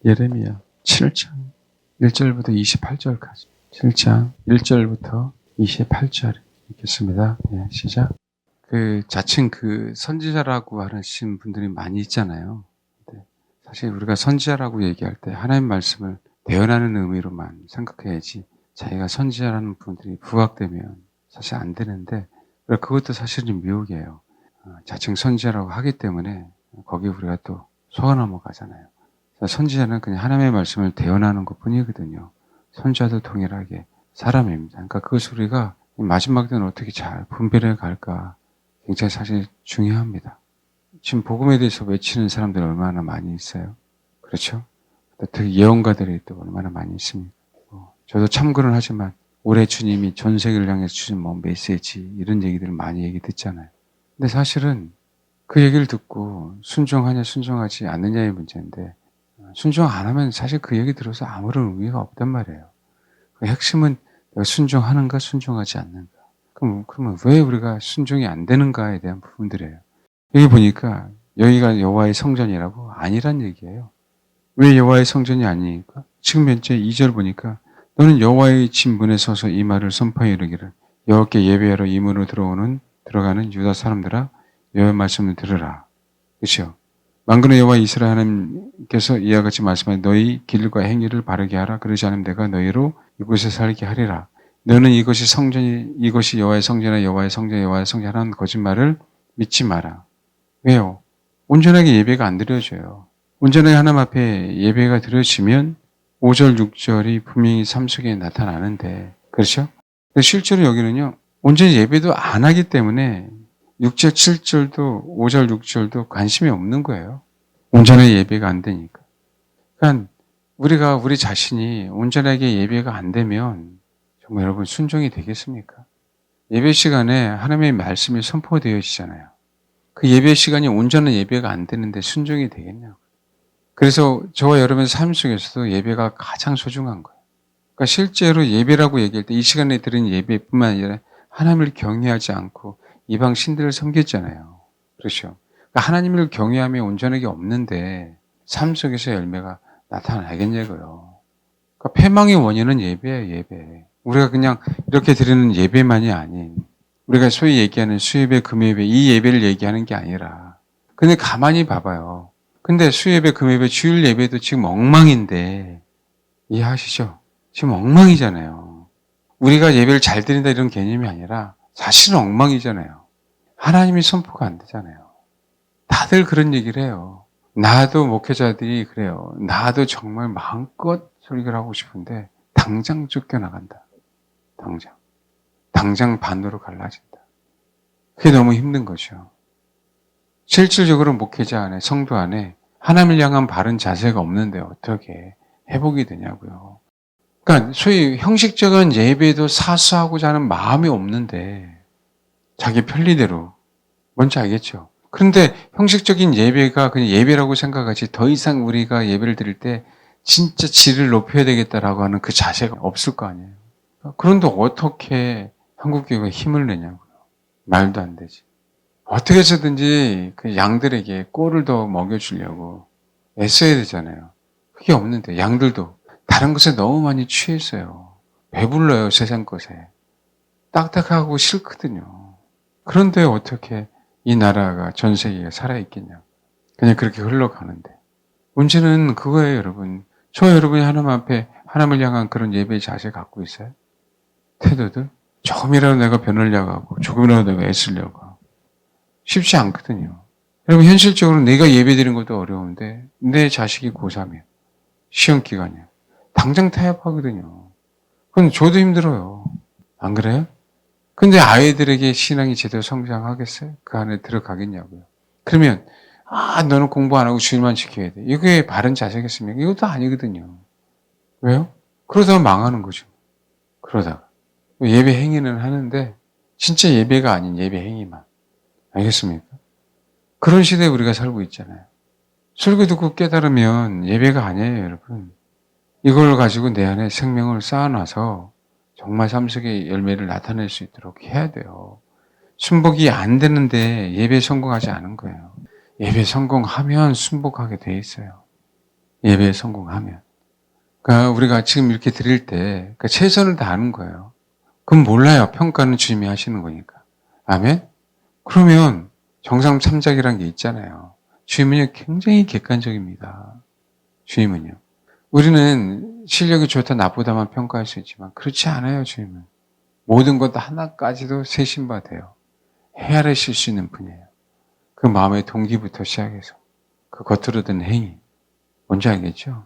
예레미야 7장 1절부터 28절까지 7장 1절부터 28절 읽겠습니다. 네, 시작. 자칭 선지자라고 하신 분들이 많이 있잖아요. 네, 사실 우리가 선지자라고 얘기할 때 하나님 말씀을 대언하는 의미로만 생각해야지 자기가 선지자라는 분들이 부각되면 사실 안 되는데 그것도 사실은 미혹이에요. 자칭 선지자라고 하기 때문에 거기 우리가 또 속아 넘어가잖아요. 선지자는 그냥 하나님의 말씀을 대언하는 것 뿐이거든요. 선지자도 동일하게 사람입니다. 그러니까 그것을 우리가 마지막 때는 어떻게 잘 분별해 갈까 굉장히 사실 중요합니다. 지금 복음에 대해서 외치는 사람들이 얼마나 많이 있어요. 그렇죠? 특히 예언가들이 또 얼마나 많이 있습니까? 저도 참고는 하지만 올해 주님이 전 세계를 향해서 주신 메시지 이런 얘기들을 많이 얘기 듣잖아요. 근데 사실은 그 얘기를 듣고 순종하냐 순종하지 않느냐의 문제인데 순종 안 하면 사실 그 얘기 들어서 아무런 의미가 없단 말이에요. 그 핵심은 내가 순종하는가 순종하지 않는가. 그러면 왜 우리가 순종이 안 되는가에 대한 부분들이에요. 여기 보니까 여기가 여호와의 성전이라고 아니란 얘기예요. 왜 여호와의 성전이 아니니까? 지금 현재 2절 보니까 너는 여호와의 집 문에 서서 이 말을 선포해 이르기를 여호와께 예배하러 이 문으로 들어가는 유다 사람들아 여호와의 말씀을 들으라. 그렇죠? 만군의 여호와 이스라엘 하나님께서 이와 같이 말씀하니 너희 길과 행위를 바르게 하라. 그러지 않으면 내가 너희로 이곳에 살게 하리라. 너는 이것이 여호와의 성전이나 여호와의 성전이라는 거짓말을 믿지 마라. 왜요? 온전하게 예배가 안 드려져요. 온전하게 하나님 앞에 예배가 드려지면 5절, 6절이 분명히 삶 속에 나타나는데 그렇죠? 실제로 여기는요. 온전히 예배도 안 하기 때문에 6절, 7절도 5절, 6절도 관심이 없는 거예요. 온전하게 예배가 안 되니까. 그러니까 우리가 우리 자신이 온전하게 예배가 안 되면 정말 여러분 순종이 되겠습니까? 예배 시간에 하나님의 말씀이 선포되어지잖아요. 그 예배 시간이 온전한 예배가 안 되는데 순종이 되겠냐고. 그래서 저와 여러분의 삶 속에서도 예배가 가장 소중한 거예요. 그러니까 실제로 예배라고 얘기할 때 이 시간에 드린 예배뿐만 아니라 하나님을 경외하지 않고 이방 신들을 섬겼잖아요. 그렇죠? 그러니까 하나님을 경외함이 온전하게 없는데 삶 속에서 열매가 나타나겠냐고요. 그러니까 패망의 원인은 예배예요, 예배. 우리가 그냥 이렇게 드리는 예배만이 아닌 우리가 소위 얘기하는 수예배, 금예배 이 예배를 얘기하는 게 아니라 근데 가만히 봐봐요. 근데 수예배, 금예배, 주일 예배도 지금 엉망인데 이해하시죠? 지금 엉망이잖아요. 우리가 예배를 잘 드린다 이런 개념이 아니라 사실은 엉망이잖아요. 하나님이 선포가 안 되잖아요. 다들 그런 얘기를 해요. 나도 목회자들이 그래요. 나도 정말 마음껏 설교를 하고 싶은데 당장 쫓겨나간다. 당장 반으로 갈라진다. 그게 너무 힘든 거죠. 실질적으로 목회자 안에 성도 안에 하나님을 향한 바른 자세가 없는데 어떻게 회복이 되냐고요. 그러니까 소위 형식적인 예배도 사수하고자 하는 마음이 없는데 자기 편리대로 뭔지 알겠죠? 그런데 형식적인 예배가 그냥 예배라고 생각하지 더 이상 우리가 예배를 드릴 때 진짜 질을 높여야 되겠다라고 하는 그 자세가 없을 거 아니에요. 그런데 어떻게 한국교회가 힘을 내냐고요. 말도 안 되지. 어떻게 해서든지 그 양들에게 꼴을 더 먹여주려고 애써야 되잖아요. 그게 없는데 양들도 다른 것에 너무 많이 취했어요. 배불러요, 세상 것에. 딱딱하고 싫거든요. 그런데 어떻게 이 나라가 전 세계가 살아있겠냐. 그냥 그렇게 흘러가는데. 문제는 그거예요, 여러분. 여러분이 하나님 앞에 하나님을 향한 그런 예배의 자세 갖고 있어요? 태도들? 조금이라도 내가 변하려고 하고 조금이라도 내가 애쓰려고 하고. 쉽지 않거든요. 여러분 현실적으로 내가 예배드리는 것도 어려운데 내 자식이 고3이에요. 시험 기간이에요. 당장 타협하거든요. 그건 저도 힘들어요. 안 그래요? 근데 아이들에게 신앙이 제대로 성장하겠어요? 그 안에 들어가겠냐고요. 그러면 너는 공부 안 하고 주일만 지켜야 돼. 이게 바른 자세겠습니까? 이것도 아니거든요. 왜요? 그러다가 망하는 거죠. 그러다가. 예배 행위는 하는데 진짜 예배가 아닌 예배 행위만. 알겠습니까? 그런 시대에 우리가 살고 있잖아요. 설교 듣고 깨달으면 예배가 아니에요, 여러분. 이걸 가지고 내 안에 생명을 쌓아놔서 정말 삶 속의 열매를 나타낼 수 있도록 해야 돼요. 순복이 안 되는데 예배 성공하지 않은 거예요. 예배 성공하면 순복하게 돼 있어요. 예배에 성공하면. 그러니까 우리가 지금 이렇게 드릴 때 그러니까 최선을 다하는 거예요. 그럼 몰라요. 평가는 주님이 하시는 거니까. 아멘? 그러면 정상 참작이란 게 있잖아요. 주님은요, 굉장히 객관적입니다. 주님은요. 우리는 실력이 좋다, 나쁘다만 평가할 수 있지만, 그렇지 않아요, 주님은. 모든 것 하나까지도 세신받아요. 헤아리실 수 있는 분이에요. 그 마음의 동기부터 시작해서, 그 겉으로 든 행위. 뭔지 알겠죠?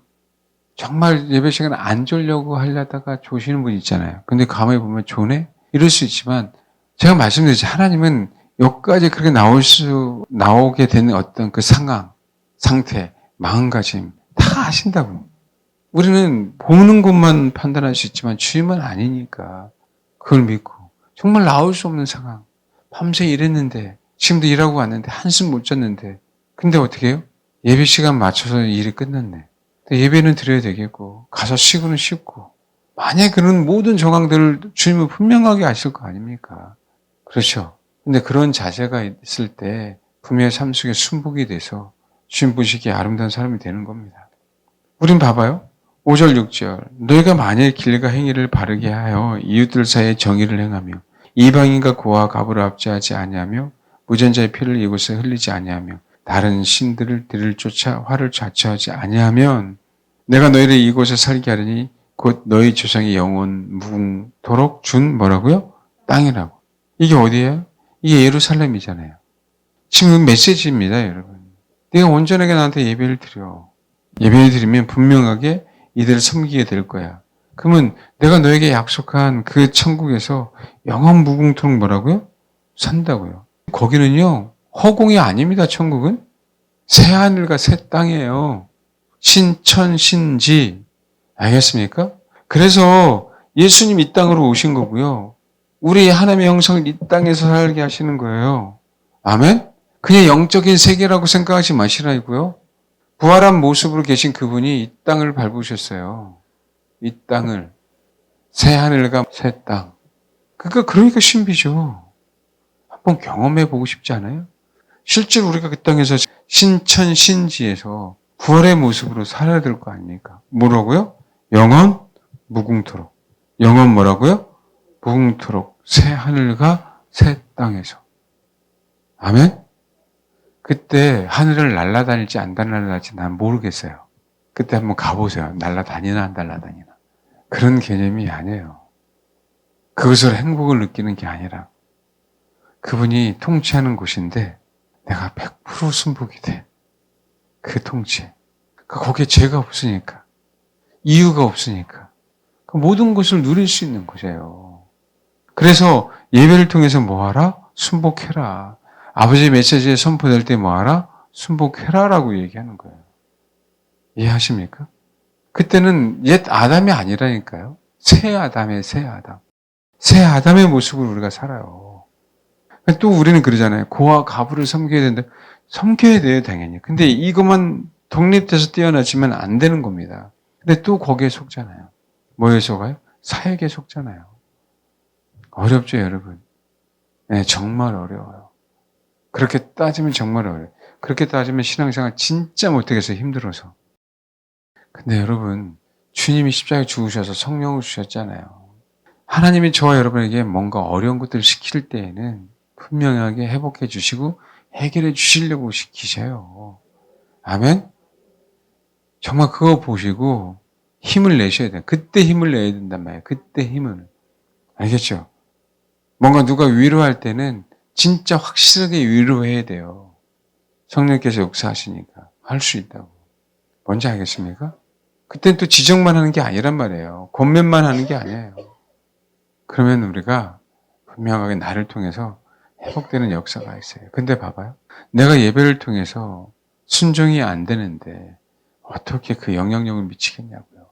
정말 예배 시간에 안 졸려고 하려다가 조시는 분 있잖아요. 근데 가만히 보면 조네? 이럴 수 있지만, 제가 말씀드렸죠. 하나님은 여기까지 그렇게 나오게 되는 어떤 그 상황, 상태, 마음가짐, 다 아신다고. 우리는 보는 것만 판단할 수 있지만 주님은 아니니까 그걸 믿고 정말 나올 수 없는 상황. 밤새 일했는데 지금도 일하고 왔는데 한숨 못 잤는데 근데 어떻게 해요? 예배 시간 맞춰서 일이 끝났네. 예배는 드려야 되겠고 가서 쉬고는 쉽고 만약에 그런 모든 정황들을 주님은 분명하게 아실 거 아닙니까? 그렇죠. 근데 그런 자세가 있을 때 분명히 삶 속에 순복이 돼서 주님 보시기에 아름다운 사람이 되는 겁니다. 우린 봐봐요. 5절 6절 너희가 만일 길과 행위를 바르게 하여 이웃들 사이에 정의를 행하며 이방인과 고아 가부를 압제하지 아니하며 무전자의 피를 이곳에 흘리지 아니하며 다른 신들을 쫓아 화를 자초하지 아니하면 내가 너희를 이곳에 살게 하리니 곧 너희 조상의 영원 무궁토록 준 뭐라고요? 땅이라고. 이게 어디예요? 이게 예루살렘이잖아요. 지금 메시지입니다, 여러분. 내가 온전하게 나한테 예배를 드려. 예배를 드리면 분명하게 이들을 섬기게 될 거야. 그러면 내가 너에게 약속한 그 천국에서 영원 무궁토록 뭐라고요? 산다고요. 거기는요, 허공이 아닙니다, 천국은. 새하늘과 새 땅이에요. 신천신지. 알겠습니까? 그래서 예수님 이 땅으로 오신 거고요. 우리 하나님의 형상을 이 땅에서 살게 하시는 거예요. 아멘? 그냥 영적인 세계라고 생각하지 마시라고요. 부활한 모습으로 계신 그분이 이 땅을 밟으셨어요. 이 땅을. 새 하늘과 새 땅. 그러니까 신비죠. 한번 경험해 보고 싶지 않아요? 실제로 우리가 그 땅에서 신천신지에서 부활의 모습으로 살아야 될 거 아닙니까? 뭐라고요? 영원 무궁토록. 영원 뭐라고요? 무궁토록. 새 하늘과 새 땅에서. 아멘? 그때 하늘을 날아다닐지 안 날아다닐지 난 모르겠어요. 그때 한번 가보세요. 날아다니나 안 날아다니나. 그런 개념이 아니에요. 그것으로 행복을 느끼는 게 아니라 그분이 통치하는 곳인데 내가 100% 순복이 돼. 그 통치. 거기에 죄가 없으니까. 이유가 없으니까. 모든 것을 누릴 수 있는 곳이에요. 그래서 예배를 통해서 뭐하라? 순복해라. 아버지의 메시지에 선포될 때 뭐하라? 순복해라라고 얘기하는 거예요. 이해하십니까? 그때는 옛 아담이 아니라니까요. 새 아담이에요, 새 아담. 새 아담의 모습으로 우리가 살아요. 또 우리는 그러잖아요. 고아 가부를 섬겨야 된다. 섬겨야 돼요, 당연히. 근데 이것만 독립돼서 뛰어나지면 안 되는 겁니다. 근데 또 거기에 속잖아요. 뭐에 속아요? 사역에 속잖아요. 어렵죠, 여러분? 네, 정말 어려워요. 그렇게 따지면 정말 어려워요. 그렇게 따지면 신앙생활 진짜 못하겠어요, 힘들어서. 근데 여러분, 주님이 십자가에 죽으셔서 성령을 주셨잖아요. 하나님이 저와 여러분에게 뭔가 어려운 것들을 시킬 때에는 분명하게 회복해 주시고 해결해 주시려고 시키셔요. 아멘? 정말 그거 보시고 힘을 내셔야 돼요. 그때 힘을 내야 된단 말이에요. 그때 힘을. 알겠죠? 뭔가 누가 위로할 때는 진짜 확실하게 위로해야 돼요. 성령께서 역사하시니까 할 수 있다고. 뭔지 알겠습니까? 그때는 또 지적만 하는 게 아니란 말이에요. 권면만 하는 게 아니에요. 그러면 우리가 분명하게 나를 통해서 회복되는 역사가 있어요. 근데 봐봐요. 내가 예배를 통해서 순종이 안 되는데 어떻게 그 영향력을 미치겠냐고요.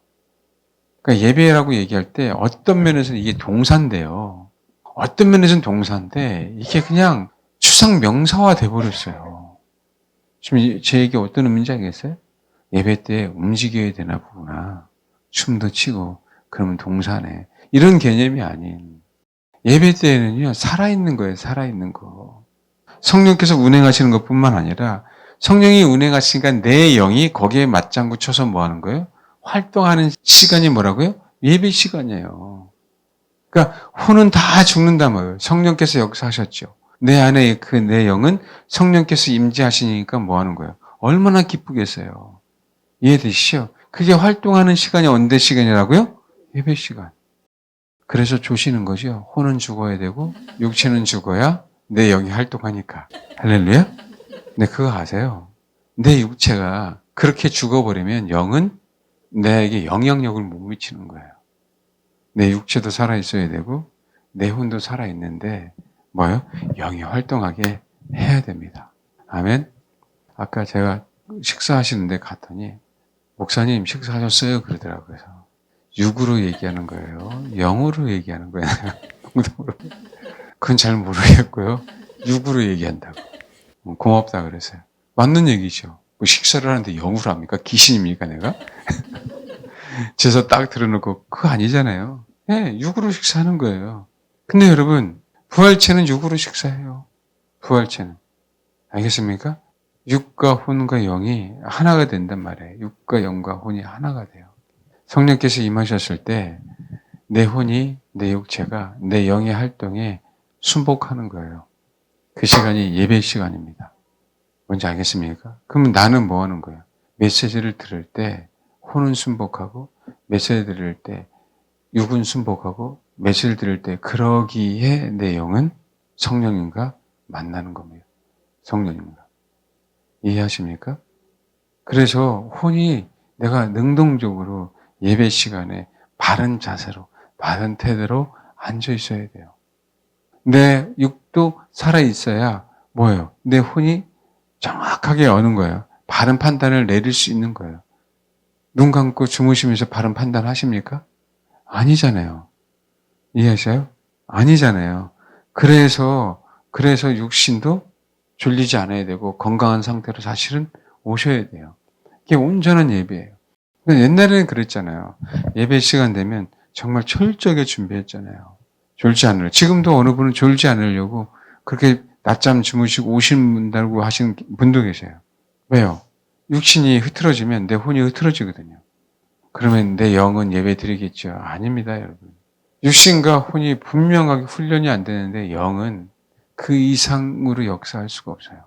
그러니까 예배라고 얘기할 때 어떤 면에서는 이게 동사인데요. 어떤 면에서는 동사인데 이게 그냥 추상 명사화 돼버렸어요. 지금 제 얘기 어떤 의미인지 알겠어요? 예배 때 움직여야 되나 보구나. 춤도 추고 그러면 동사네. 이런 개념이 아닌 예배 때에는요. 살아있는 거예요. 살아있는 거. 성령께서 운행하시는 것뿐만 아니라 성령이 운행하시니까 내 영이 거기에 맞장구 쳐서 뭐 하는 거예요? 활동하는 시간이 뭐라고요? 예배 시간이에요. 그러니까 혼은 다 죽는다 말이에요. 성령께서 역사하셨죠. 내 안에 그 내 영은 성령께서 임재하시니까 뭐 하는 거예요? 얼마나 기쁘겠어요. 이해되시죠? 그게 활동하는 시간이 언제 시간이라고요? 예배 시간. 그래서 조시는 거죠. 혼은 죽어야 되고 육체는 죽어야 내 영이 활동하니까. 할렐루야? 근데 그거 아세요? 내 육체가 그렇게 죽어버리면 영은 내게 영향력을 못 미치는 거예요. 내 육체도 살아있어야 되고 내 혼도 살아있는데 뭐요? 영이 활동하게 해야 됩니다. 아멘? 아까 제가 식사하시는데 갔더니 목사님 식사하셨어요? 그러더라고요. 그래서 육으로 얘기하는 거예요. 영으로 얘기하는 거예요. 농담으로. 그건 잘 모르겠고요. 육으로 얘기한다고. 고맙다 그랬어요. 맞는 얘기죠. 뭐 식사를 하는데 영으로 합니까? 귀신입니까 내가? 제서 딱 들어놓고 그거 아니잖아요. 네, 육으로 식사하는 거예요. 근데 여러분 부활체는 육으로 식사해요. 부활체는. 알겠습니까? 육과 혼과 영이 하나가 된단 말이에요. 육과 영과 혼이 하나가 돼요. 성령께서 임하셨을 때 내 혼이 내 육체가 내 영의 활동에 순복하는 거예요. 그 시간이 예배 시간입니다. 뭔지 알겠습니까? 그럼 나는 뭐 하는 거예요? 메시지를 들을 때 혼은 순복하고 메시지 들을 때 육은 순복하고 메시지를 들을 때 그러기에 내 영은 성령님과 만나는 겁니다. 성령님과. 이해하십니까? 그래서 혼이 내가 능동적으로 예배 시간에 바른 자세로 바른 태도로 앉아 있어야 돼요. 내 육도 살아 있어야 뭐예요? 내 혼이 정확하게 여는 거예요. 바른 판단을 내릴 수 있는 거예요. 눈 감고 주무시면서 바른 판단 하십니까? 아니잖아요. 이해하세요? 아니잖아요. 그래서 육신도 졸리지 않아야 되고 건강한 상태로 사실은 오셔야 돼요. 이게 온전한 예배예요. 옛날에는 그랬잖아요. 예배 시간 되면 정말 철저하게 준비했잖아요. 졸지 않으려고. 지금도 어느 분은 졸지 않으려고 그렇게 낮잠 주무시고 오신다고 하시는 분도 계세요. 왜요? 육신이 흐트러지면 내 혼이 흐트러지거든요. 그러면 내 영은 예배 드리겠죠? 아닙니다, 여러분. 육신과 혼이 분명하게 훈련이 안 되는데 영은 그 이상으로 역사할 수가 없어요.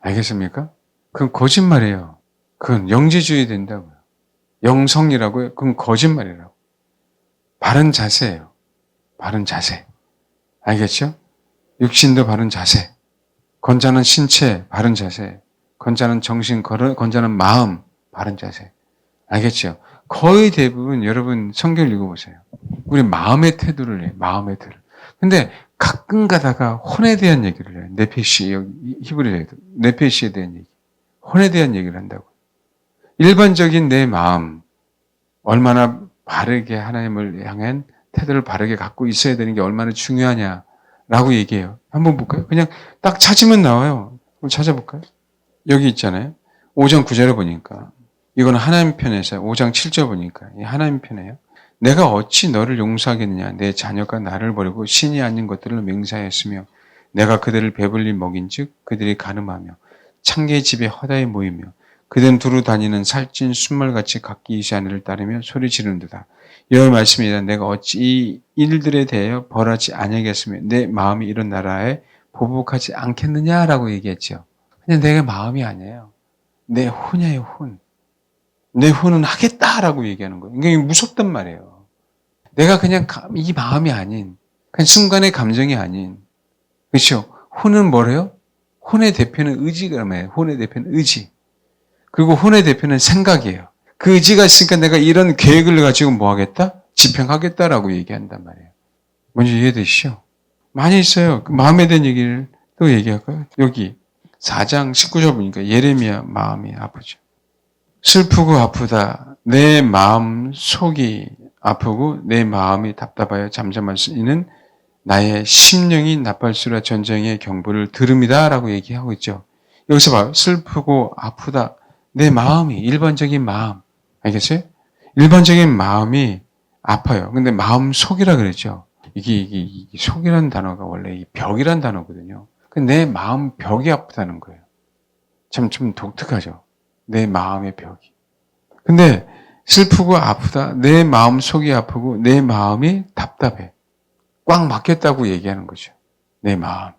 알겠습니까? 그건 거짓말이에요. 그건 영지주의 된다고요. 영성이라고요? 그건 거짓말이라고. 바른 자세예요. 바른 자세. 알겠죠? 육신도 바른 자세. 건자는 신체, 바른 자세. 건자는 정신, 건자는 마음, 바른 자세. 알겠죠? 거의 대부분 여러분 성경 읽어보세요. 우리 마음의 태도를 해요. 마음의 태도. 근데 가끔 가다가 혼에 대한 얘기를 해요. 네페시, 히브리어에도 네페시에 대한 얘기. 혼에 대한 얘기를 한다고. 일반적인 내 마음, 얼마나 바르게 하나님을 향한 태도를 바르게 갖고 있어야 되는 게 얼마나 중요하냐라고 얘기해요. 한번 볼까요? 그냥 딱 찾으면 나와요. 한번 찾아볼까요? 여기 있잖아요. 5장 9절에 보니까 이건 하나님 편에서 5장 7절 보니까 하나님 편이에요. 내가 어찌 너를 용서하겠느냐. 내 자녀가 나를 버리고 신이 아닌 것들을 맹세하였으며 내가 그들을 배불리 먹인즉 그들이 가늠하며 창기의 집에 허다히 모이며 그들은 두루 다니는 살찐 순말같이 각기 이 자녀를 따르며 소리 지르는도다. 여호와의 말씀이다. 내가 어찌 이 일들에 대하여 벌하지 아니하겠으며 내 마음이 이런 나라에 보복하지 않겠느냐라고 얘기했죠. 근데 내가 마음이 아니에요. 내 혼이에요, 혼. 내 혼은 하겠다라고 얘기하는 거예요. 이게 무섭단 말이에요. 내가 그냥 이 마음이 아닌, 그냥 순간의 감정이 아닌, 그렇죠? 혼은 뭐래요? 혼의 대표는 의지가 뭐예요? 혼의 대표는 의지. 그리고 혼의 대표는 생각이에요. 그 의지가 있으니까 내가 이런 계획을 가지고 뭐 하겠다? 집행하겠다라고 얘기한단 말이에요. 먼저 이해되시죠? 많이 있어요. 그 마음에 대한 얘기를 또 얘기할까요? 여기 4장 19절 보니까 예레미야 마음이 아프죠. 슬프고 아프다. 내 마음 속이 아프고 내 마음이 답답하여 잠잠할 수 있는 나의 심령이 나팔수라 전쟁의 경보를 들음이다 라고 얘기하고 있죠. 여기서 봐요. 슬프고 아프다. 내 마음이 일반적인 마음. 알겠어요? 일반적인 마음이 아파요. 근데 마음 속이라 그랬죠. 이게 속이라는 단어가 원래 이 벽이란 단어거든요. 내 마음 벽이 아프다는 거예요. 좀 독특하죠. 내 마음의 벽이. 근데 슬프고 아프다. 내 마음 속이 아프고 내 마음이 답답해. 꽉 막혔다고 얘기하는 거죠. 내 마음.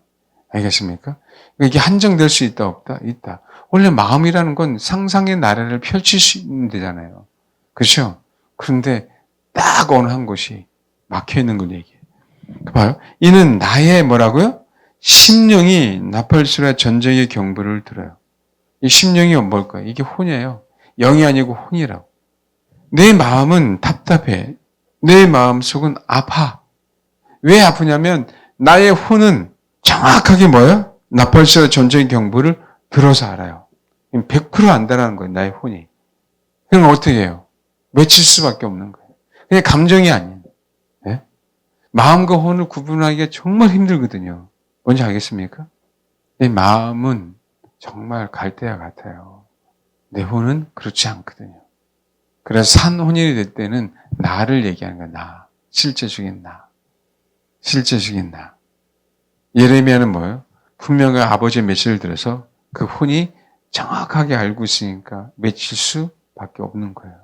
알겠습니까? 이게 한정될 수 있다 없다? 있다. 원래 마음이라는 건 상상의 나래를 펼칠 수 있는 데잖아요. 그렇죠? 그런데 딱 어느 한 곳이 막혀있는 걸 얘기해요. 봐요. 이는 나의 뭐라고요? 심령이 나팔수라 전쟁의 경보를 들어요. 이 심령이 뭘까요? 이게 혼이에요. 영이 아니고 혼이라고. 내 마음은 답답해. 내 마음 속은 아파. 왜 아프냐면 나의 혼은 정확하게 뭐예요? 나팔수라 전쟁의 경보를 들어서 알아요. 100% 안다라는 거예요. 나의 혼이. 그럼 어떻게 해요? 외칠 수밖에 없는 거예요. 그냥 감정이 아니에요. 네? 마음과 혼을 구분하기가 정말 힘들거든요. 뭔지 알겠습니까? 내 마음은 정말 갈대와 같아요. 내 혼은 그렇지 않거든요. 그래서 산혼인이 될 때는 나를 얘기하는 거야. 나. 실제적인 나. 실제적인 나. 예레미야는 뭐예요? 분명히 아버지의 메시지를 들어서 그 혼이 정확하게 알고 있으니까 맺힐 수밖에 없는 거예요.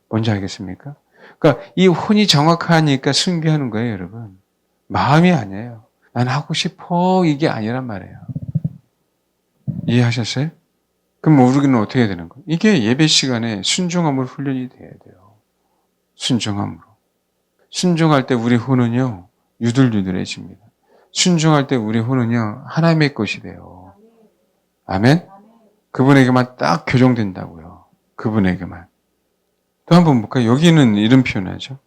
뭔지 알겠습니까? 그러니까 이 혼이 정확하니까 순교하는 거예요, 여러분. 마음이 아니에요. 난 하고 싶어 이게 아니란 말이에요. 이해하셨어요? 그럼 우리는 어떻게 해야 되는 거예요? 이게 예배 시간에 순종함으로 훈련이 돼야 돼요. 순종함으로. 순종할 때 우리 혼은요, 유들유들해집니다. 순종할 때 우리 혼은요, 하나님의 것이 돼요. 아멘? 그분에게만 딱 교정된다고요. 그분에게만. 또 한 번 볼까요? 여기는 이런 표현하죠.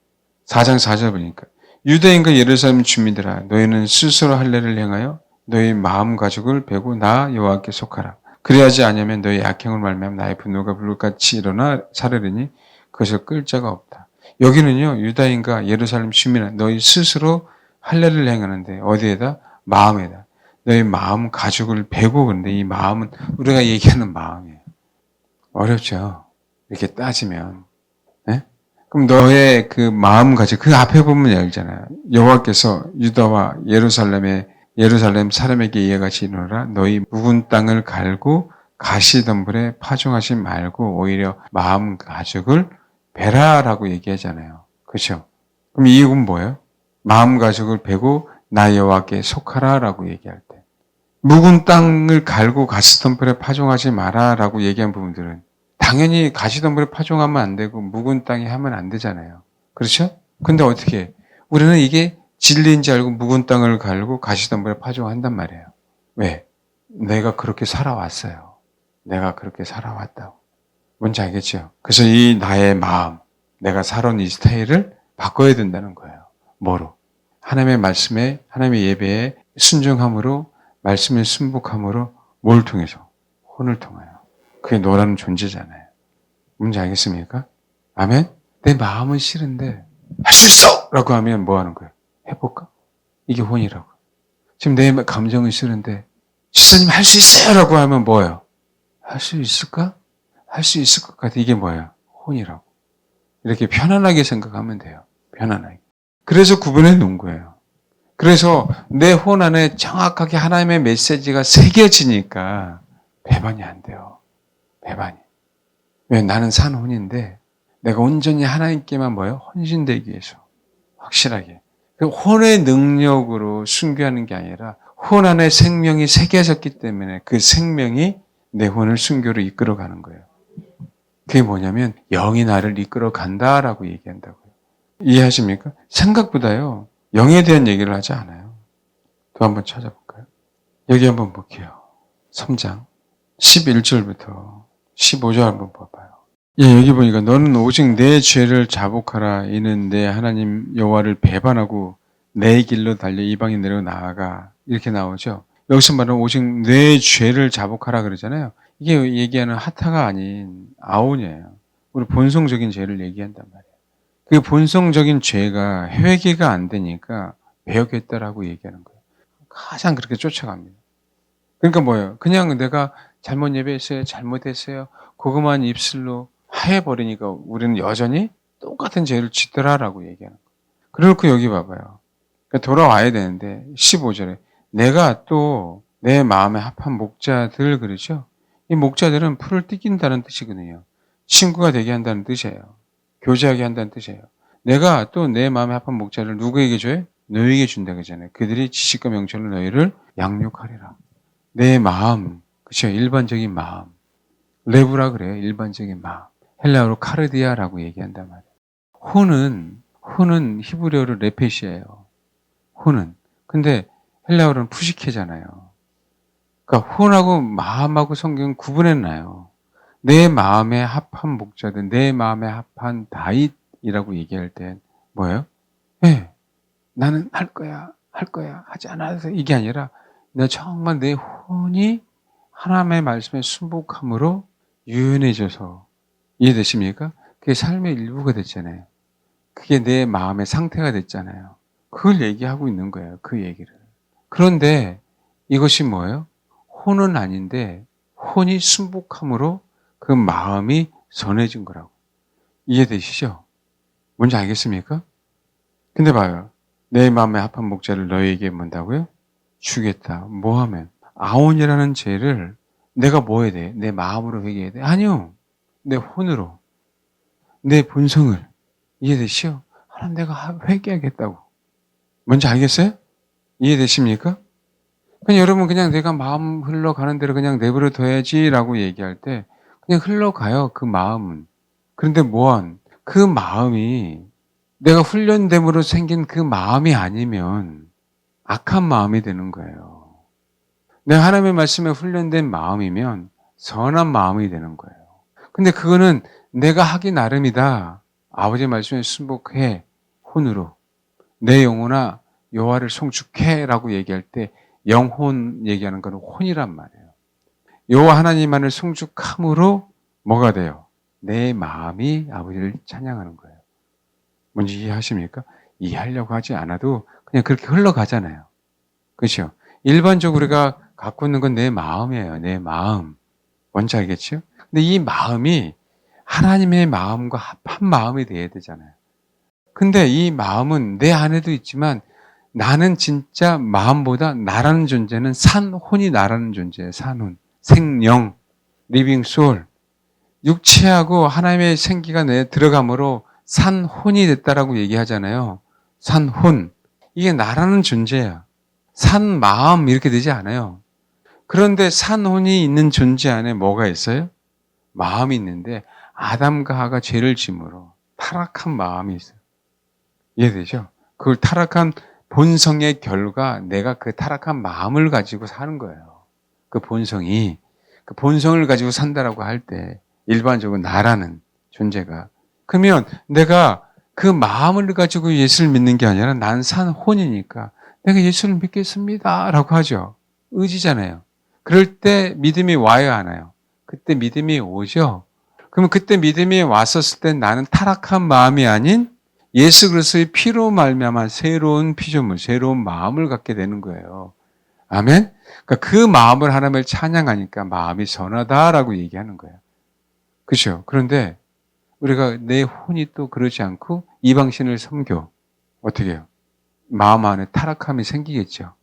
4장 4절 보니까 유대인과 예루살렘 주민들아 너희는 스스로 할례를 행하여 너희 마음 가죽을 베고 나 여호와께 속하라. 그리하지 않으면 너희 악행을 말미암아 나의 분노가 불같이 일어나 사르르니 그것을 끌 자가 없다. 여기는요 유다인과 예루살렘 주민아 너희 스스로 할례를 행하는데 어디에다? 마음에다. 너희 마음 가죽을 베고 그런데 이 마음은 우리가 얘기하는 마음이에요. 어렵죠. 이렇게 따지면. 네? 그럼 너의 그 마음가짐, 그 앞에 보면 열잖아요. 여호와께서 유다와 예루살렘 사람에게 이와 같이 이르노라 너희 묵은 땅을 갈고 가시덤불에 파종하지 말고 오히려 마음 가죽을 베라라고 얘기하잖아요. 그렇죠? 그럼 이 이유는 뭐예요? 마음 가죽을 베고 나 여호와께 속하라라고 얘기할 때 묵은 땅을 갈고 가시덤불에 파종하지 마라라고 얘기한 부분들은 당연히 가시덤불에 파종하면 안 되고 묵은 땅에 하면 안 되잖아요. 그렇죠? 근데 어떻게 해? 우리는 이게 진리인지 알고 묵은 땅을 갈고 가시덤불에 파종한단 말이에요. 왜? 내가 그렇게 살아왔어요. 내가 그렇게 살아왔다고. 뭔지 알겠죠? 그래서 이 나의 마음, 내가 살아온 이 스타일을 바꿔야 된다는 거예요. 뭐로? 하나님의 말씀에, 하나님의 예배에 순종함으로, 말씀에 순복함으로 뭘 통해서? 혼을 통하여. 그게 너라는 존재잖아요. 뭔지 알겠습니까? 아멘? 내 마음은 싫은데 할 수 있어! 라고 하면 뭐 하는 거예요? 해볼까? 이게 혼이라고. 지금 내 감정은 싫은데 지사님 할 수 있어요! 라고 하면 뭐예요? 할 수 있을까? 할 수 있을 것 같아. 이게 뭐예요? 혼이라고. 이렇게 편안하게 생각하면 돼요. 편안하게. 그래서 구분해 놓은 거예요. 그래서 내 혼 안에 정확하게 하나님의 메시지가 새겨지니까 배반이 안 돼요. 배반이. 왜? 나는 산 혼인데 내가 온전히 하나님께만 뭐예요? 헌신되기 위해서. 확실하게. 그 혼의 능력으로 순교하는 게 아니라 혼 안에 생명이 새겨졌기 때문에 그 생명이 내 혼을 순교로 이끌어가는 거예요. 그게 뭐냐면 영이 나를 이끌어 간다라고 얘기한다고요. 이해하십니까? 생각보다요. 영에 대한 얘기를 하지 않아요. 또 한번 찾아볼까요? 여기 한번 볼게요. 3장 11절부터 15절 한번 봐봐요. 예, 여기 보니까 너는 오직 내 죄를 자복하라. 이는 내 하나님 여호와를 배반하고 내 길로 달려 이방인 내려 나아가. 이렇게 나오죠. 여기서 말하는 오직 내 죄를 자복하라 그러잖아요. 이게 얘기하는 하타가 아닌 아온이에요. 우리 본성적인 죄를 얘기한단 말이에요. 그 본성적인 죄가 회개가 안 되니까 배역했다라고 얘기하는 거예요. 가장 그렇게 쫓아갑니다. 그러니까 뭐예요? 그냥 내가 잘못 예배했어요, 잘못했어요. 그것만 입술로 해버리니까 우리는 여전히 똑같은 죄를 짓더라라고 얘기하는 거예요. 그래놓고 여기 봐봐요. 그러니까 돌아와야 되는데 15절에 내가 또 내 마음에 합한 목자들 그러죠? 이 목자들은 풀을 뜯긴다는 뜻이거든요. 친구가 되게 한다는 뜻이에요. 교제하게 한다는 뜻이에요. 내가 또 내 마음에 합한 목자를 누구에게 줘요? 너에게 준다 그러잖아요. 그들이 지식과 명철로 너희를 양육하리라. 내 마음, 그렇죠? 일반적인 마음. 레부라 그래요. 일반적인 마음. 헬라어로 카르디아라고 얘기한단 말이에요. 혼은 히브리어로 레펫이에요. 혼은. 근데 헬라어로는 푸시케잖아요. 그러니까 혼하고 마음하고 성경은 구분해놔요. 내 마음에 합한 목자들, 내 마음에 합한 다윗이라고 얘기할 때 뭐예요? 네, 나는 할 거야, 하지 않아도 이게 아니라 나 정말 내 혼이 하나님의 말씀에 순복함으로 유연해져서 이해되십니까? 그게 삶의 일부가 됐잖아요. 그게 내 마음의 상태가 됐잖아요. 그걸 얘기하고 있는 거예요. 그 얘기를. 그런데 이것이 뭐예요? 혼은 아닌데 혼이 순복함으로 그 마음이 선해진 거라고. 이해되시죠? 뭔지 알겠습니까? 근데 봐요. 내 마음에 합한 목자를 너희에게 뭔다고요? 주겠다. 뭐 하면? 아온이라는 죄를 내가 뭐 해야 돼? 내 마음으로 회개해야 돼? 아니요. 내 혼으로. 내 본성을. 이해되시죠? 하나님 내가 회개하겠다고. 뭔지 알겠어요? 이해되십니까? 그냥 여러분 그냥 내가 마음 흘러가는 대로 그냥 내버려 둬야지라고 얘기할 때 그냥 흘러가요. 그 마음은. 그런데 뭐한 그 마음이 내가 훈련됨으로 생긴 그 마음이 아니면 악한 마음이 되는 거예요. 내가 하나님의 말씀에 훈련된 마음이면 선한 마음이 되는 거예요. 근데 그거는 내가 하기 나름이다. 아버지의 말씀에 순복해 혼으로 내 영혼아 여호와를 송축해라고 얘기할 때 영혼 얘기하는 거는 혼이란 말이에요. 여호와 하나님만을 송축함으로 뭐가 돼요? 내 마음이 아버지를 찬양하는 거예요. 뭔지 이해하십니까? 이해하려고 하지 않아도 그냥 그렇게 흘러가잖아요. 그렇죠? 일반적으로 우리가 갖고 있는 건 내 마음이에요. 내 마음. 뭔지 알겠죠? 근데 이 마음이 하나님의 마음과 합한 마음이 돼야 되잖아요. 근데 이 마음은 내 안에도 있지만 나는 진짜 마음보다 나라는 존재는 산혼이 나라는 존재예요. 산혼. 생령. 리빙 소울. 육체하고 하나님의 생기가 내 들어감으로 산혼이 됐다라고 얘기하잖아요. 산혼. 이게 나라는 존재야. 산마음 이렇게 되지 않아요. 그런데 산혼이 있는 존재 안에 뭐가 있어요? 마음이 있는데 아담과 하가 죄를 짐으로 타락한 마음이 있어요. 이해되죠? 그걸 타락한 본성의 결과 내가 그 타락한 마음을 가지고 사는 거예요. 그 본성이. 그 본성을 가지고 산다라고 할 때 일반적으로 나라는 존재가. 그러면 내가 그 마음을 가지고 예수를 믿는 게 아니라 난 산 혼이니까 내가 예수를 믿겠습니다. 라고 하죠. 의지잖아요. 그럴 때 믿음이 와요, 안 와요? 그때 믿음이 오죠. 그러면 그때 믿음이 왔었을 때 나는 타락한 마음이 아닌 예수 그리스도의 피로 말미암아 새로운 피조물, 새로운 마음을 갖게 되는 거예요. 아멘? 그러니까 그 마음을 하나님을 찬양하니까 마음이 선하다라고 얘기하는 거예요. 그렇죠? 그런데 우리가 내 혼이 또 그러지 않고 이방신을 섬겨. 어떻게 해요? 마음 안에 타락함이 생기겠죠.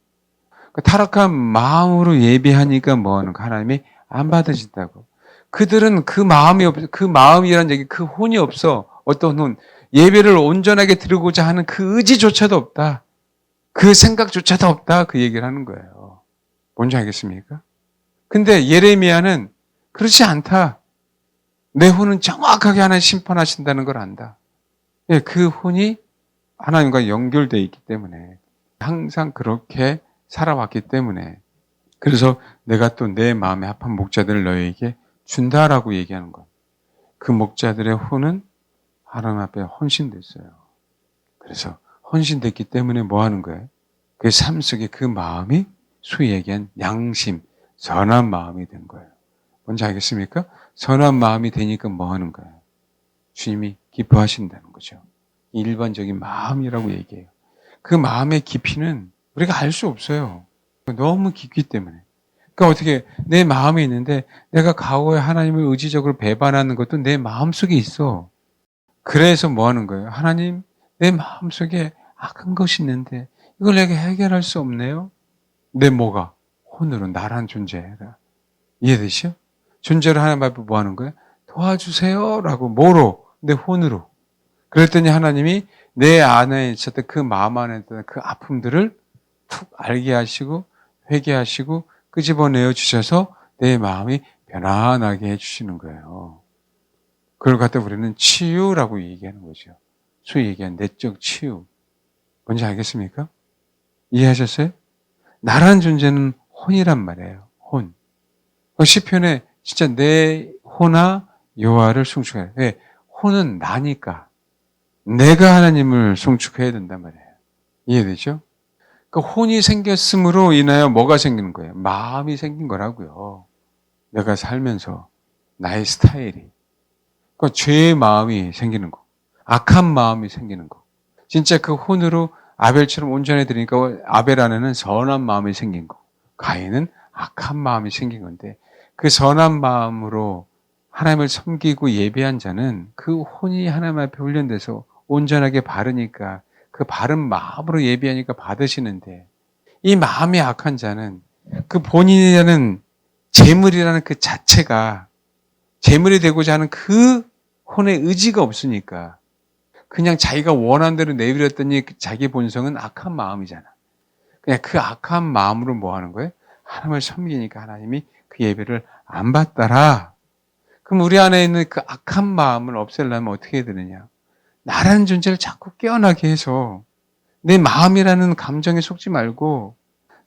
그 타락한 마음으로 예배하니까 뭐하는 거 하나님이 안 받으신다고. 그들은 그 마음이 없어. 그 마음이란 얘기, 그 혼이 없어. 어떤 혼. 예배를 온전하게 드리고자 하는 그 의지조차도 없다. 그 생각조차도 없다. 그 얘기를 하는 거예요. 뭔지 알겠습니까? 근데 예레미야는 그렇지 않다. 내 혼은 정확하게 하나님 심판하신다는 걸 안다. 예, 그 혼이 하나님과 연결되어 있기 때문에 항상 그렇게 살아왔기 때문에 그래서 내가 또 내 마음에 합한 목자들을 너희에게 준다라고 얘기하는 것. 그 목자들의 혼은 하나님 앞에 헌신됐어요. 그래서 헌신됐기 때문에 뭐 하는 거예요? 그 삶 속에 그 마음이 소위 얘기한 양심, 선한 마음이 된 거예요. 뭔지 알겠습니까? 선한 마음이 되니까 뭐 하는 거예요? 주님이 기뻐하신다는 거죠. 일반적인 마음이라고 얘기해요. 그 마음의 깊이는 우리가 알 수 없어요. 너무 깊기 때문에. 그러니까 어떻게 내 마음에 있는데 내가 과거에 하나님을 의지적으로 배반하는 것도 내 마음속에 있어. 그래서 뭐 하는 거예요? 하나님, 내 마음속에 악한 것이 있는데 이걸 내가 해결할 수 없네요? 내 뭐가? 혼으로 나란 존재라. 이해되시죠? 존재로 하나님 앞에 뭐 하는 거예요? 도와주세요 라고. 뭐로? 내 혼으로. 그랬더니 하나님이 내 안에 있었던 그 마음 안에 있던 그 아픔들을 툭 알게 하시고 회개하시고 끄집어내어 주셔서 내 마음이 편안하게 해주시는 거예요. 그걸 갖다 우리는 치유라고 얘기하는 거죠. 소위 얘기한 내적 치유. 뭔지 알겠습니까? 이해하셨어요? 나라는 존재는 혼이란 말이에요. 혼. 시편에 진짜 내 호나 여호와를 송축해야 돼. 왜? 혼은 나니까. 내가 하나님을 송축해야 된단 말이에요. 이해되죠? 그러니까 혼이 생겼음으로 인하여 뭐가 생기는 거예요? 마음이 생긴 거라고요. 내가 살면서 나의 스타일이. 그러니까 죄의 마음이 생기는 거. 악한 마음이 생기는 거. 진짜 그 혼으로 아벨처럼 온전해드리니까 아벨 안에는 선한 마음이 생긴 거. 가인은 악한 마음이 생긴 건데 그 선한 마음으로 하나님을 섬기고 예배한 자는 그 혼이 하나님 앞에 훈련돼서 온전하게 바르니까 그 바른 마음으로 예배하니까 받으시는데 이 마음이 악한 자는 그 본인이라는 재물이라는 그 자체가 재물이 되고자 하는 그 혼의 의지가 없으니까 그냥 자기가 원하는 대로 내버렸더니 자기 본성은 악한 마음이잖아. 그냥 그 악한 마음으로 뭐 하는 거예요? 하나님을 섬기니까 하나님이 그 예배를 안 받더라. 그럼 우리 안에 있는 그 악한 마음을 없애려면 어떻게 해야 되느냐? 나라는 존재를 자꾸 깨어나게 해서 내 마음이라는 감정에 속지 말고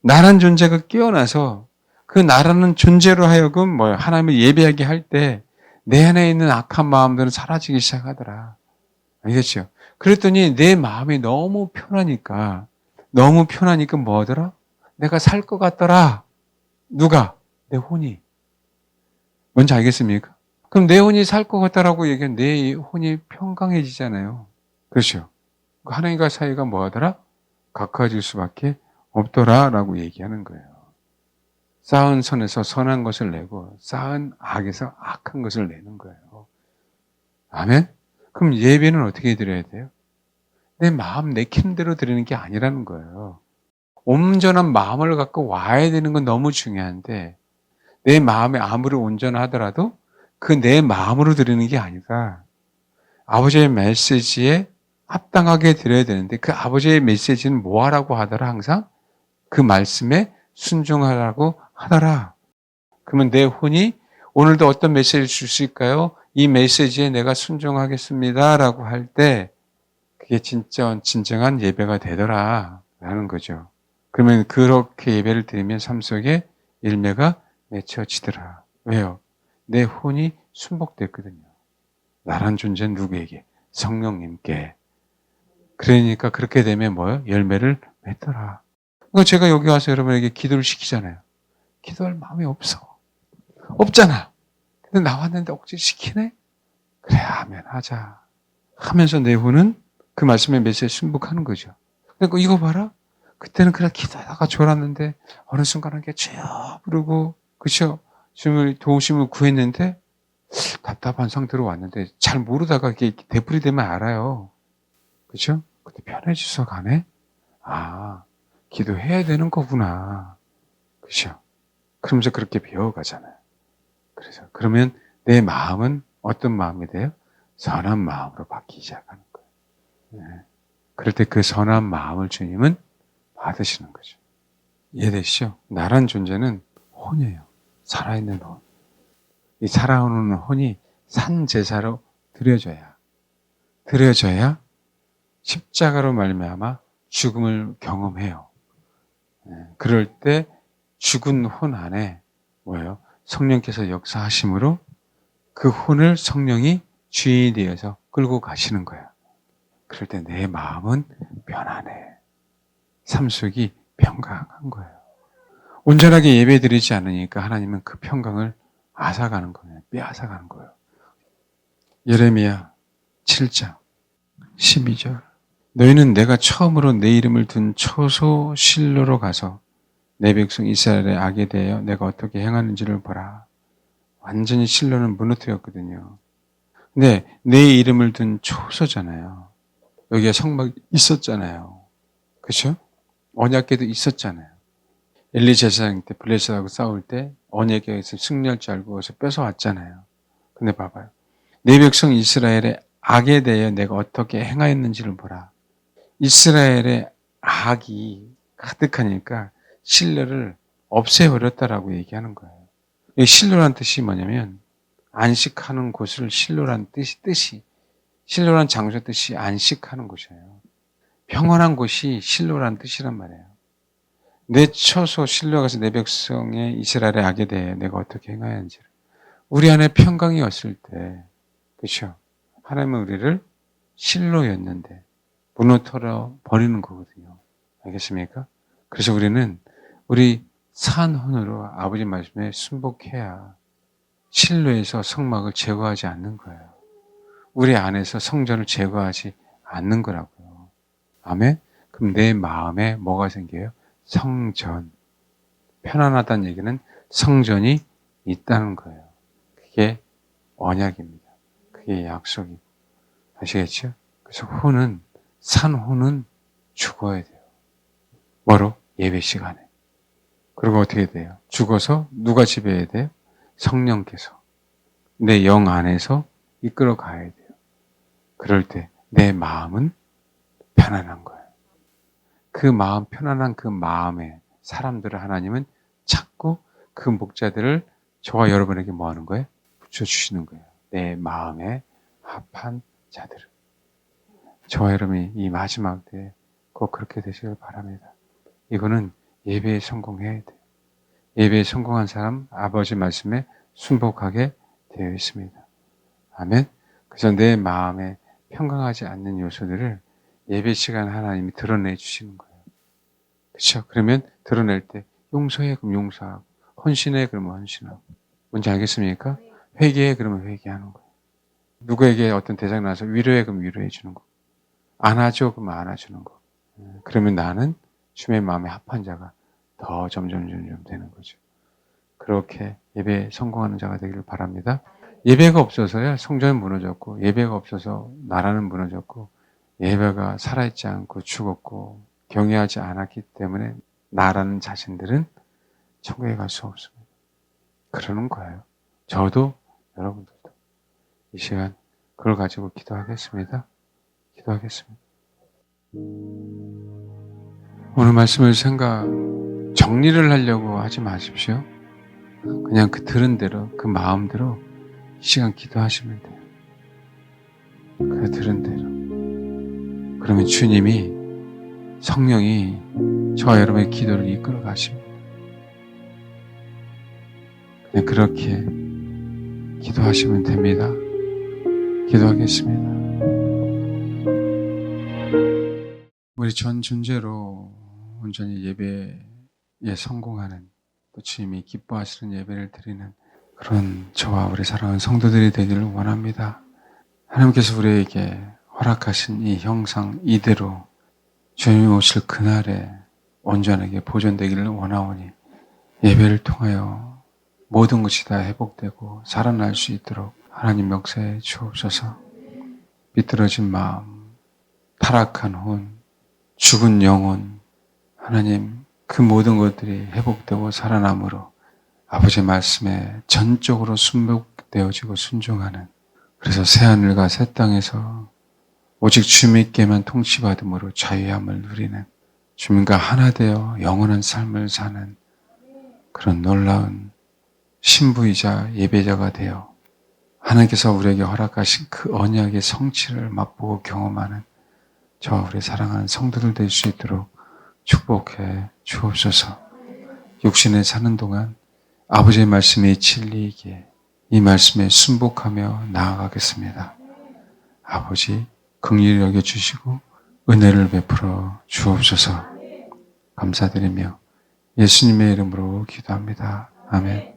나라는 존재가 깨어나서 그 나라는 존재로 하여금 뭐 하나님을 예배하게 할 때 내 안에 있는 악한 마음들은 사라지기 시작하더라. 알겠죠? 그랬더니 내 마음이 너무 편하니까 뭐하더라? 내가 살 것 같더라. 누가? 내 혼이. 뭔지 알겠습니까? 그럼 내 혼이 살 것 같다라고 얘기하면 내 혼이 평강해지잖아요. 그렇죠? 하나님과 사이가 뭐하더라? 가까워질 수밖에 없더라라고 얘기하는 거예요. 쌓은 선에서 선한 것을 내고 쌓은 악에서 악한 것을 내는 거예요. 아멘? 그럼 예배는 어떻게 드려야 돼요? 내 마음 내키는 대로 드리는 게 아니라는 거예요. 온전한 마음을 갖고 와야 되는 건 너무 중요한데 내 마음이 아무리 온전하더라도 그 내 마음으로 드리는 게 아니라 아버지의 메시지에 합당하게 드려야 되는데 그 아버지의 메시지는 뭐 하라고 하더라 항상? 그 말씀에 순종하라고 하더라. 그러면 내 혼이 오늘도 어떤 메시지를 주실까요? 이 메시지에 내가 순종하겠습니다 라고 할 때 그게 진정한 예배가 되더라 라는 거죠. 그러면 그렇게 예배를 드리면 삶 속에 열매가 맺혀지더라. 왜요? 내 혼이 순복됐거든요. 나란 존재는 누구에게? 성령님께. 그러니까 그렇게 되면 뭐예요? 열매를 맺더라. 그러니까 제가 여기 와서 여러분에게 기도를 시키잖아요. 기도할 마음이 없잖아. 근데 나왔는데 억지 시키네? 그래, 아멘 하자. 하면서 내 혼은 그 말씀의 메시지에 순복하는 거죠. 그러니까 이거 봐라. 그때는 그냥 기도하다가 졸았는데 어느 순간에 쭉 부르고 그쵸? 주님을 도우심을 구했는데 답답한 상태로 왔는데 잘 모르다가 이게 되풀이되면 알아요. 그쵸? 그때 편해져서 가네? 아, 기도해야 되는 거구나. 그쵸? 그러면서 그렇게 배워가잖아요. 그래서 그러면 내 마음은 어떤 마음이 돼요? 선한 마음으로 바뀌기 시작하는 거예요. 네. 그럴 때 그 선한 마음을 주님은 받으시는 거죠. 이해되시죠? 나란 존재는 혼이에요. 살아있는 혼. 이 살아오는 혼이 산 제사로 드려져야 십자가로 말미암아 죽음을 경험해요. 그럴 때 죽은 혼 안에 뭐예요? 성령께서 역사하심으로 그 혼을 성령이 주인이 되어서 끌고 가시는 거야. 그럴 때 내 마음은 편안해. 삶 속이 평강한 거예요. 온전하게 예배드리지 않으니까 하나님은 그 평강을 앗아가는 거예요. 빼앗아가는 거예요. 예레미야 7장 12절. 너희는 내가 처음으로 내 이름을 둔 초소 실로로 가서 내 백성 이스라엘의 악에 대하여 내가 어떻게 행하는지를 보라. 완전히 실로는 무너뜨렸거든요. 근데 내 이름을 둔 초소잖아요. 여기에 성막이 있었잖아요. 그렇죠? 언약궤도 있었잖아요. 엘리 제사장 때 블레셋하고 싸울 때 언약에서 승리할 줄 알고 그래서 뺏어왔잖아요. 근데 봐봐요. 내 백성 이스라엘의 악에 대해 내가 어떻게 행하였는지를 보라. 이스라엘의 악이 가득하니까 신뢰를 없애버렸다라고 얘기하는 거예요. 이 신뢰란 뜻이 뭐냐면 안식하는 곳을 신뢰란 뜻이 신뢰란 장소 뜻이 안식하는 곳이에요. 평안한 곳이 신뢰란 뜻이란 말이에요. 내쳐서 신뢰가 가서 내 백성의 이스라엘의 악에 대해 내가 어떻게 행하였는지를 우리 안에 평강이 왔을 때 그렇죠? 하나님은 우리를 실로였는데 무너뜨려 버리는 거거든요. 알겠습니까? 그래서 우리는 우리 산혼으로 아버지 말씀에 순복해야 실로에서 성막을 제거하지 않는 거예요. 우리 안에서 성전을 제거하지 않는 거라고요. 아멘? 그럼 내 마음에 뭐가 생겨요? 성전. 편안하다는 얘기는 성전이 있다는 거예요. 그게 언약입니다. 그게 약속이고. 아시겠죠? 그래서 산혼은 죽어야 돼요. 뭐로? 예배 시간에. 그리고 어떻게 돼요? 죽어서 누가 지배해야 돼요? 성령께서. 내 영 안에서 이끌어 가야 돼요. 그럴 때 내 마음은 편안한 거예요. 그 마음, 편안한 그 마음에 사람들을 하나님은 찾고 그 목자들을 저와 여러분에게 뭐 하는 거예요? 붙여주시는 거예요. 내 마음에 합한 자들을. 저와 여러분이 이 마지막 때에 꼭 그렇게 되시길 바랍니다. 이거는 예배에 성공해야 돼요. 예배에 성공한 사람 아버지 말씀에 순복하게 되어 있습니다. 아멘. 그래서 내 마음에 평강하지 않는 요소들을 예배 시간 하나님이 드러내 주시는 거예요. 그렇죠? 그러면 드러낼 때 용서해 그럼 용서하고 헌신해 그러면 헌신하고 뭔지 알겠습니까? 회개해 그러면 회개하는 거예요. 누구에게 어떤 대상이 나서 위로해 그러면 위로해 주는 거. 안아줘 그러면 안아주는 거. 그러면 나는 주의 마음에 합한 자가 더 점점 되는 거죠. 그렇게 예배에 성공하는 자가 되기를 바랍니다. 예배가 없어서야 성전은 무너졌고 예배가 없어서 나라는 무너졌고 예배가 살아있지 않고 죽었고 경외하지 않았기 때문에 나라는 자신들은 천국에 갈 수 없습니다. 그러는 거예요. 저도 여러분들도 이 시간 그걸 가지고 기도하겠습니다. 기도하겠습니다. 오늘 말씀을 정리를 하려고 하지 마십시오. 그냥 그 들은 대로, 그 마음대로 이 시간 기도하시면 돼요. 그 들은 대로. 그러면 주님이, 성령이 저와 여러분의 기도를 이끌어 가십니다. 그냥 그렇게 기도하시면 됩니다. 기도하겠습니다. 우리 전 존재로 온전히 예배에 성공하는 또 주님이 기뻐하시는 예배를 드리는 그런 저와 우리 사랑하는 성도들이 되기를 원합니다. 하나님께서 우리에게 허락하신 이 형상 이대로 주님이 오실 그날에 온전하게 보존되기를 원하오니 예배를 통하여 모든 것이 다 회복되고 살아날 수 있도록 하나님 역사에 주옵소서. 비뚤어진 마음, 타락한 혼, 죽은 영혼, 하나님 그 모든 것들이 회복되고 살아남으로 아버지의 말씀에 전적으로 순복되어지고 순종하는, 그래서 새하늘과 새 땅에서 오직 주님께만 통치받음으로 자유함을 누리는, 주님과 하나 되어 영원한 삶을 사는 그런 놀라운 신부이자 예배자가 되어 하나님께서 우리에게 허락하신 그 언약의 성취를 맛보고 경험하는 저와 우리 사랑하는 성도들 될 수 있도록 축복해 주옵소서. 육신에 사는 동안 아버지의 말씀이 진리이기에 이 말씀에 순복하며 나아가겠습니다. 아버지 긍휼히 여겨주시고 은혜를 베풀어 주옵소서. 감사드리며 예수님의 이름으로 기도합니다. 아멘.